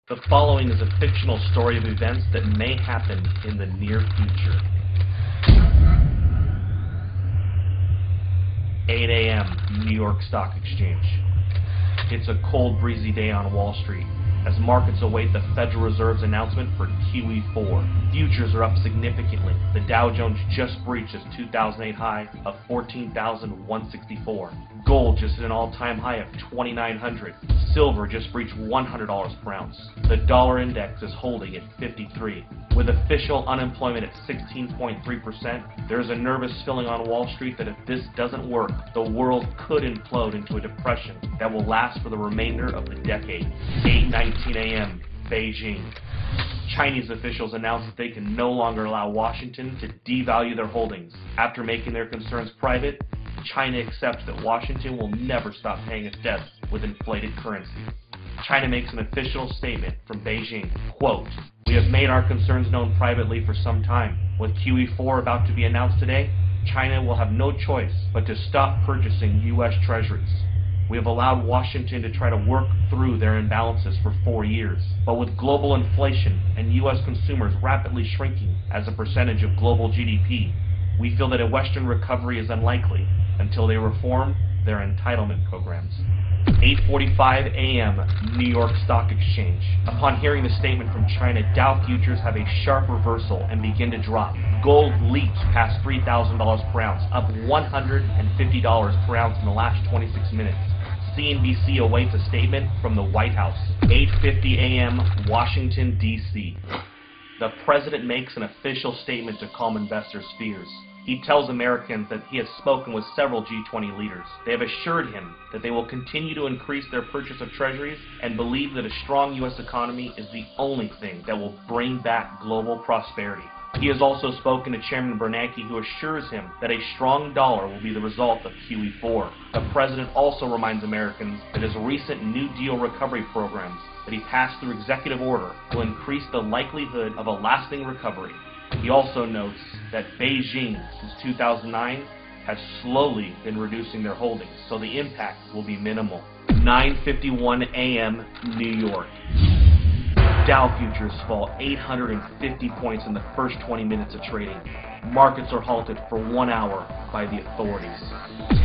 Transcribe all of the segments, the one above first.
The following is a fictional story of events that may happen in the near future. 8 a.m. New York Stock Exchange. It's a cold, breezy day on Wall Street as markets await the Federal Reserve's announcement for QE4. Futures are up significantly. The Dow Jones just breached its 2008 high of 14,164. Gold just hit an all-time high of 2,900. Silver just breached $100 per ounce. The dollar index is holding at 53. With official unemployment at 16.3%, there is a nervous feeling on Wall Street that if this doesn't work, the world could implode into a depression that will last for the remainder of the decade. 8:19 a.m. Beijing. Chinese officials announced that they can no longer allow Washington to devalue their holdings. After making their concerns private, China accepts that Washington will never stop paying its debts with inflated currency. China makes an official statement from Beijing, quote, "We have made our concerns known privately for some time. With QE4 about to be announced today, China will have no choice but to stop purchasing U.S. treasuries. We have allowed Washington to try to work through their imbalances for 4 years. But with global inflation and U.S. consumers rapidly shrinking as a percentage of global GDP, we feel that a Western recovery is unlikely until they reform their entitlement programs." 8:45 a.m. New York Stock Exchange. Upon hearing the statement from China, Dow futures have a sharp reversal and begin to drop. Gold leaps past $3,000 per ounce, up $150 per ounce in the last 26 minutes. CNBC awaits a statement from the White House. 8:50 a.m. Washington, D.C. The president makes an official statement to calm investors' fears. He tells Americans that he has spoken with several G20 leaders. They have assured him that they will continue to increase their purchase of treasuries and believe that a strong U.S. economy is the only thing that will bring back global prosperity. He has also spoken to Chairman Bernanke, who assures him that a strong dollar will be the result of QE4. The president also reminds Americans that his recent New Deal recovery programs that he passed through executive order will increase the likelihood of a lasting recovery. He also notes that Beijing, since 2009, has slowly been reducing their holdings, so the impact will be minimal. 9:51 a.m. New York. Dow futures fall 850 points in the first 20 minutes of trading. Markets are halted for 1 hour by the authorities.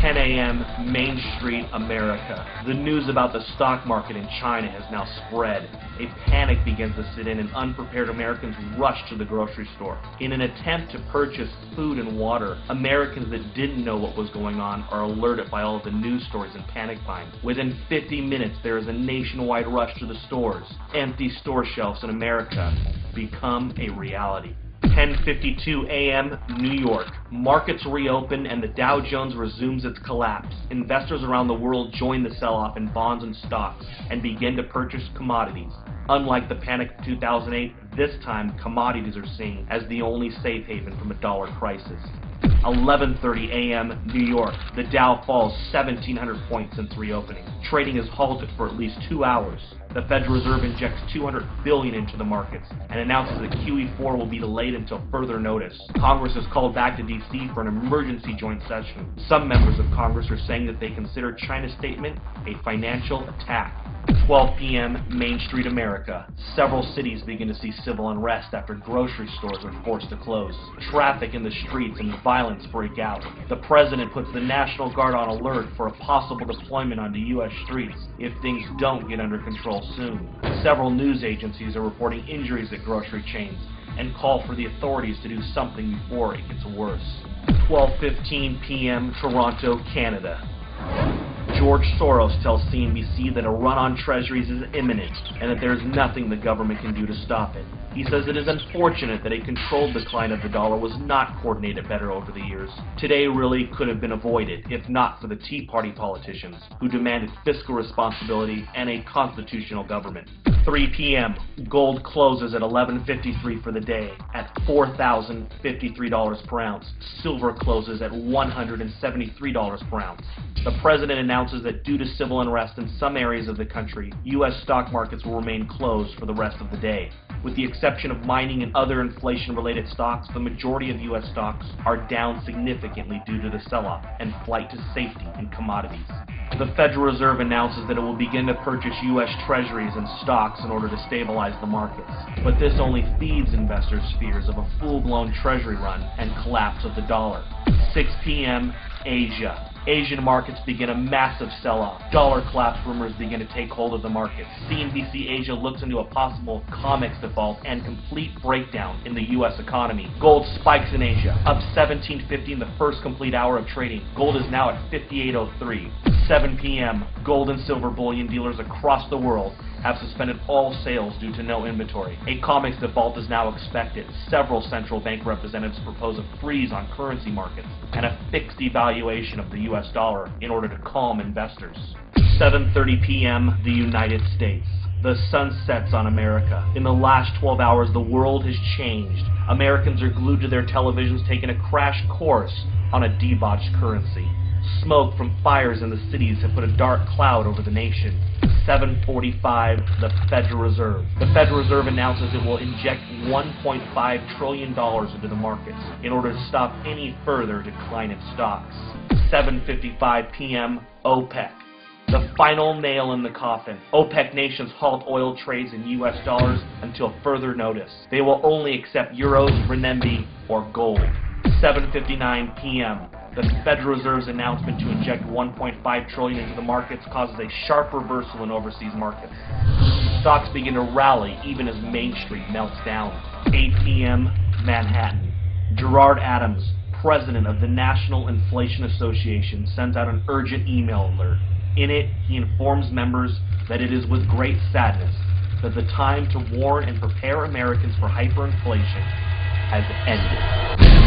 10 a.m. Main Street, America. The news about the stock market in China has now spread. A panic begins to sit in and unprepared Americans rush to the grocery store. In an attempt to purchase food and water, Americans that didn't know what was going on are alerted by all of the news stories and panic buying. Within 50 minutes, there is a nationwide rush to the stores. Empty store shelves in America become a reality. 10:52 a.m. New York. Markets reopen and the Dow Jones resumes its collapse. Investors around the world join the sell-off in bonds and stocks and begin to purchase commodities. Unlike the panic of 2008, this time commodities are seen as the only safe haven from a dollar crisis. 11:30 a.m. New York. The Dow falls 1,700 points since reopening. Trading is halted for at least 2 hours. The Federal Reserve injects $200 billion into the markets and announces that QE4 will be delayed until further notice. Congress is called back to D.C. for an emergency joint session. Some members of Congress are saying that they consider China's statement a financial attack. 12 p.m. Main Street, America. Several cities begin to see civil unrest after grocery stores are forced to close. Traffic in the streets and violence break out. The president puts the National Guard on alert for a possible deployment onto U.S. streets if things don't get under control soon. Several news agencies are reporting injuries at grocery chains and call for the authorities to do something before it gets worse. 12:15 p.m. Toronto, Canada. George Soros tells CNBC that a run on treasuries is imminent and that there is nothing the government can do to stop it. He says it is unfortunate that a controlled decline of the dollar was not coordinated better over the years. Today really could have been avoided if not for the Tea Party politicians who demanded fiscal responsibility and a constitutional government. 3 p.m. Gold closes at $11.53 for the day at $4,053 per ounce. Silver closes at $173 per ounce. The president announces that due to civil unrest in some areas of the country, U.S. stock markets will remain closed for the rest of the day. With the exception of mining and other inflation-related stocks, the majority of U.S. stocks are down significantly due to the sell-off and flight to safety in commodities. The Federal Reserve announces that it will begin to purchase U.S. Treasuries and stocks in order to stabilize the markets. But this only feeds investors' fears of a full-blown Treasury run and collapse of the dollar. 6 p.m. Asia. Asian markets begin a massive sell-off. Dollar collapse rumors begin to take hold of the markets. CNBC Asia looks into a possible COMEX default and complete breakdown in the U.S. economy. Gold spikes in Asia, up 17.50 in the first complete hour of trading. Gold is now at 58.03. 7 p.m. Gold and silver bullion dealers across the world have suspended all sales due to no inventory. A COMEX default is now expected. Several central bank representatives propose a freeze on currency markets and a fixed devaluation of the U.S. dollar in order to calm investors. 7:30 p.m. The United States. The sun sets on America. In the last 12 hours, the world has changed. Americans are glued to their televisions, taking a crash course on a debauched currency. Smoke from fires in the cities have put a dark cloud over the nation. 7:45, the Federal Reserve. The Federal Reserve announces it will inject $1.5 trillion into the markets in order to stop any further decline in stocks. 7:55 p.m., OPEC. The final nail in the coffin. OPEC nations halt oil trades in U.S. dollars until further notice. They will only accept euros, renminbi, or gold. 7:59 p.m. The Federal Reserve's announcement to inject $1.5 trillion into the markets causes a sharp reversal in overseas markets. Stocks begin to rally even as Main Street melts down. 8 p.m. Manhattan. Gerard Adams, president of the National Inflation Association, sends out an urgent email alert. In it, he informs members that it is with great sadness that the time to warn and prepare Americans for hyperinflation has ended.